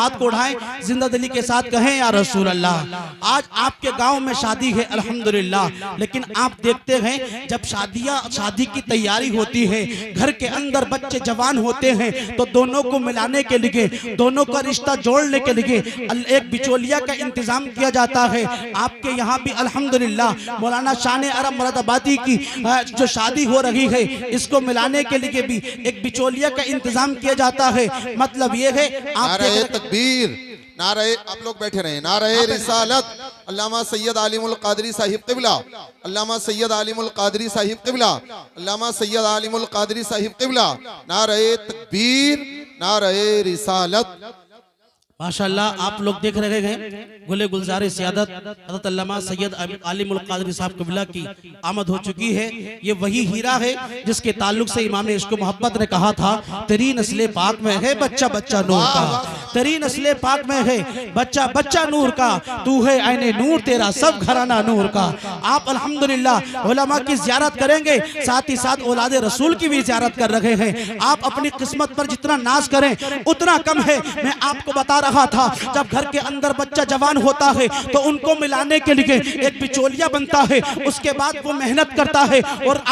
हाथ को उठाएं, जिंदा दिली के साथ कहें या रसूल अल्लाह। आज आपके गांव में शादी है अल्हम्दुलिल्लाह, लेकिन आप देखते हैं जब शादी की तैयारी होती है, घर के अंदर बच्चे जवान होते हैं, तो दोनों को मिलाने के लिए, दोनों का रिश्ता जोड़ने के लिए एक बिचौलिया का इंतजाम किया जाता है। आपके यहाँ भी अल्हम्दुलिल्लाह मौलाना शान अरब मुरादाबादी की जो शादी हो रही है, इसको मिलाने के लिए भी एक बिचौलिया का इंतजाम किया जाता है। मतलब ये है नारे तकबीर, नारे, आप लोग बैठे रहे, नारे रिसालत अल्लामा सैयद आलिमुल कादरी साहिब क़िबला, अल्लामा सैयद आलिमुल कादरी साहिब क़िबला, अल्लामा सैयद आलिमुल कादरी साहिब क़िबला, नारे तकबीर, नारे रिसालत। माशाअल्लाह आप लोग देख रहे हैं गुले गुलजार सियादत हज़रत अल्लामा सैयद आलिमुल कादरी साहब क़िबला की आमद हो चुकी है। ये वही हीरा है जिसके ताल्लुक से इमाम इश्क़ मोहब्बत ने कहा था, तेरी नस्ले पाक में है बच्चा बच्चा नूर का, तेरी नस्ले पाक में है बच्चा बच्चा नूर का, तू है ऐने नूर तेरा सब घराना नूर का। आप अल्हम्दुलिल्लाह उलमा की ज़ियारत करेंगे, साथ ही साथ औलाद रसूल की भी ज़ियारत कर रहे हैं। आप अपनी किस्मत पर जितना नाज करें उतना कम है। मैं आपको बता रहा था, जब घर के अंदर बच्चा जवान होता है तो उनको मिलाने के लिए एक बिचौलिया बनता है, उसके बाद वो मेहनत करता है और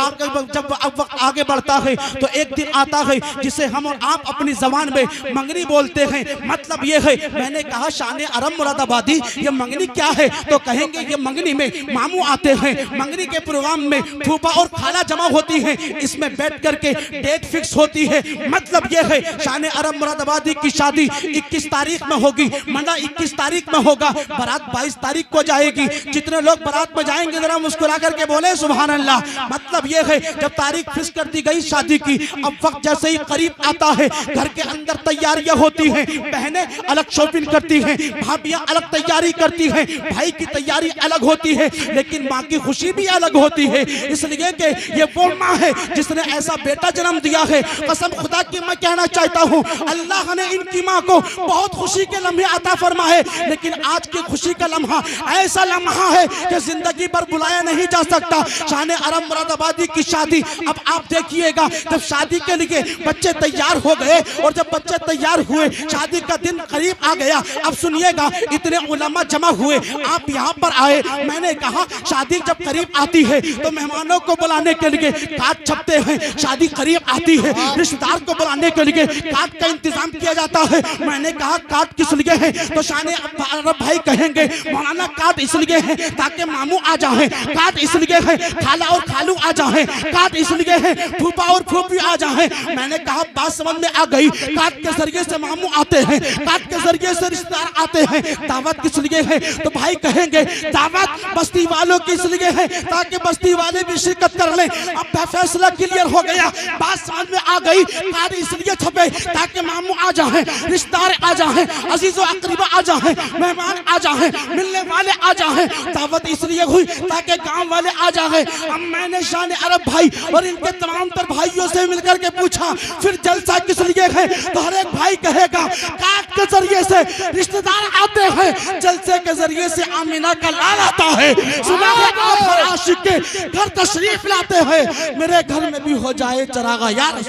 जब वक्त आगे बढ़ता है तो एक दिन आता है जिसे हम और आप अपनी जबान में मंगनी बोलते हैं। मतलब ये है, मैंने कहा शान अरब मुरादाबादी ये मंगनी क्या है, तो कहेंगे ये मंगनी में मामू आते हैं, मंगनी के प्रोग्राम में फूफा और खाला जमा होती है, इसमें बैठ करके डेट फिक्स होती है। मतलब ये है शान अरब मुरादाबादी की शादी 21 तारीख में होगी, मंडा 21 तारीख में होगा, बारात 22 तारीख को जाएगी। जितने लोग बारात में जाएंगे जरा मुस्कुरा करके बोले सुभान अल्लाह। मतलब ये है जब तारीख फिक्स कर दी गई शादी की, अब वक्त जैसे ही करीब आता है, घर के अंदर तैयारियां होती हैं, बहनें अलग शॉपिंग करती हैं, भाभियां अलग तैयारी करती हैं, भाई की तैयारी अलग होती है, लेकिन माँ की खुशी भी अलग होती है, इसलिए कि ये वो माँ है जिसने ऐसा बेटा जन्म दिया है। कसम खुदा की मैं कहना चाहता हूँ, अल्लाह ने इनकी माँ को बहुत खुशी के लम्हे अता फरमाए, लेकिन आज की खुशी का लम्हा ऐसा लम्हा है कि जिंदगी भर बुलाया नहीं जा सकता। शान अरब मुरादाबादी की शादी, अब आप देखिएगा जब शादी के लिए बच्चे तैयार हो गए और जब बच्चे तैयार हुए, शादी का दिन करीब आ गया। अब सुनिएगा, इतने उलमा जमा हुए, आप यहाँ पर आए। मैंने कहा शादी जब करीब आती है तो मेहमानों को बुलाने के लिए कार्ड छपते हैं, शादी करीब आती है रिश्तेदार को बुलाने के लिए कार्ड का इंतजाम किया जाता है। मैंने कहा कार्ड किस लिए है, तो शान अरब भाई कहेंगे मौलाना कार्ड इसलिए है ताकि मामू आ जाए, कार्ड इसलिए है खाला और खालू आ जाए, कार्ड इसलिए है फूफा और फूफी आ जाए। मैंने कहा बात समझ में आ गई, कार्ड के जरिए से मामू आते हैं, कार्ड के जरिए से रिश्तेदार आते हैं। दावत किस लिए है, तो भाई कहेंगे दावत बस्ती वालों की इसलिए है ताकि बस्ती वाले भी शिरकत कर लें। अब फैसला क्लियर हो गया, बात समझ में आ गई, कार्ड इसलिए छपे ताकि मामू आ जाए, रिश्तेदार आ जाए, अजीजों अकरीबा आ जाए, मेहमान आ जाए, मिलने वाले आ जाए। दावत इसलिए हुई ताकि गांव वाले आ जाए। अब मैंने शान अरब भाई और इनके तमाम तर भाइयों से मिलकर के पूछा फिर जलसा किस लिए है, तो हर एक भाई कहेगा कार्ड के जरिए से रिश्तेदार आते हैं, जलसे के जरिए से आमीना का लाल आता है। सुना है आप हर आशिक के घर तशरीफ लाते हैं, मेरे घर में भी हो जाए चरागा यार।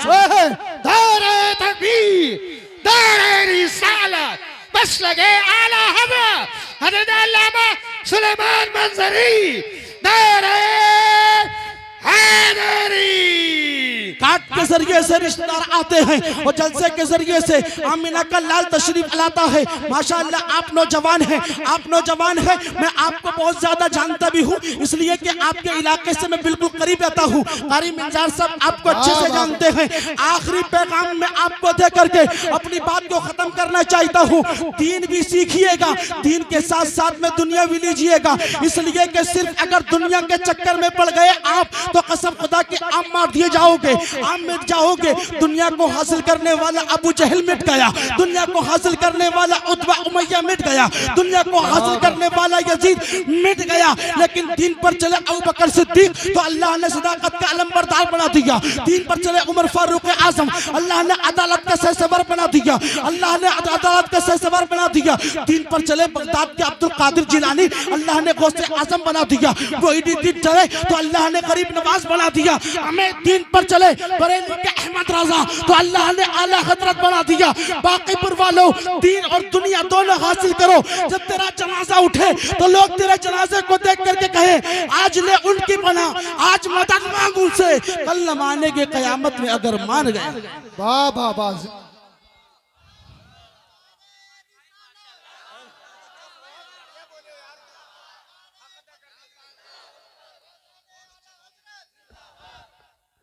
दारे तकबीर, दारे रिसालत, बस लगे आला हज़रत अल्लामा सुलेमान मंजरी, दारे हैदरी। कार्ड के जरिए से रिश्तेदार आते हैं और जलसे के जरिए से आमीना का लाल तशरीफ लाता है। माशाअल्लाह आप नौजवान हैं, आप नौजवान हैं, मैं आपको बहुत ज्यादा जानता भी हूँ, इसलिए कि आपके इलाके से मैं बिल्कुल करीब रहता हूँ। कारी मिंजार साहब आपको अच्छे से जानते हैं। आखिरी पैगाम में आपको दे करके अपनी बात को खत्म करना चाहता हूँ, दीन भी सीखिएगा, दीन के साथ साथ में दुनिया भी लीजिएगा, इसलिए कि सिर्फ अगर दुनिया के चक्कर में पड़ गए आप तो कसम खुदा के आप मार दिए जाओगे, आप मिट जाओगे। दुनिया को हासिल करने वाला अबू जहल मिट गया, दुनिया को हासिल करने वाला उतबा उमैया मिट गया, दुनिया को हासिल करने वाला यजीद मिट गया, लेकिन दीन पर चले अबू बकर सिद्दीक तो अल्लाह ने सदाकत का अलमबरदार बना दिया। दीन पर चले उमर फारूक आजम, अल्लाह ने अदालत का सहसवार बना दिया, अल्लाह ने अदालत का सहसवार बना दिया। दीन पर चले बगदाद के अब्दुल कादिर जिलानी, अल्लाह ने गौसे आजम बना दिया। वो दीन चले तो अल्लाह ने गरीब नवाज बना दिया। हमें दीन पर चले बरेली के अहमद रजा, तो अल्लाह ने आला हजरत बना दिया। बाकीपुर वालों, दीन और दुनिया दोनों हासिल करो। जब तेरा जनाजा उठे तो लोग तेरे जनाजे को देख करके कहे आज ले उनकी बना, आज मदद मांग उनसे, कल न मानेंगे कयामत में अगर मान गए। वाह वाह वाह।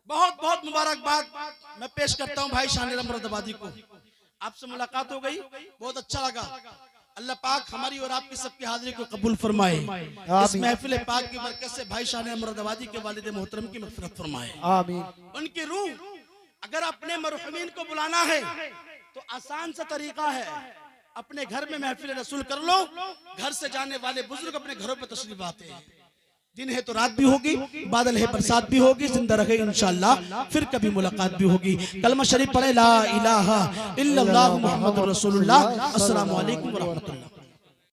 बहुत बहुत मुबारकबाद मैं पेश करता हूं भाई शान मुरादाबादी को। आपसे मुलाकात हो गई, बहुत अच्छा लगा। अल्लाह पाक हमारी और आपकी सबकी हाजिरी को कबूल फरमाए। इस महफिल पाक की बरकत से भाई शान मुरादाबादी के वालिद मोहतरम की मग़फ़िरत फरमाए। आमीन। उनकी रूह, अगर अपने मरहुमीन को बुलाना है तो आसान सा तरीका है, अपने घर में महफिल रसूल कर लो। घर से जाने वाले बुजुर्ग अपने घरों पर तशरीफ आते हैं। दिन है तो रात भी होगी, बादल है बरसात भी होगी, जिंदा रहे इंशाअल्लाह, फिर कभी मुलाकात भी होगी। कलमा शरीफ पढ़े, ला इलाहा इल्लल्लाह मुहम्मदुर रसूलुल्लाह। अस्सलामु अलैकुम व रहमतुल्लाह।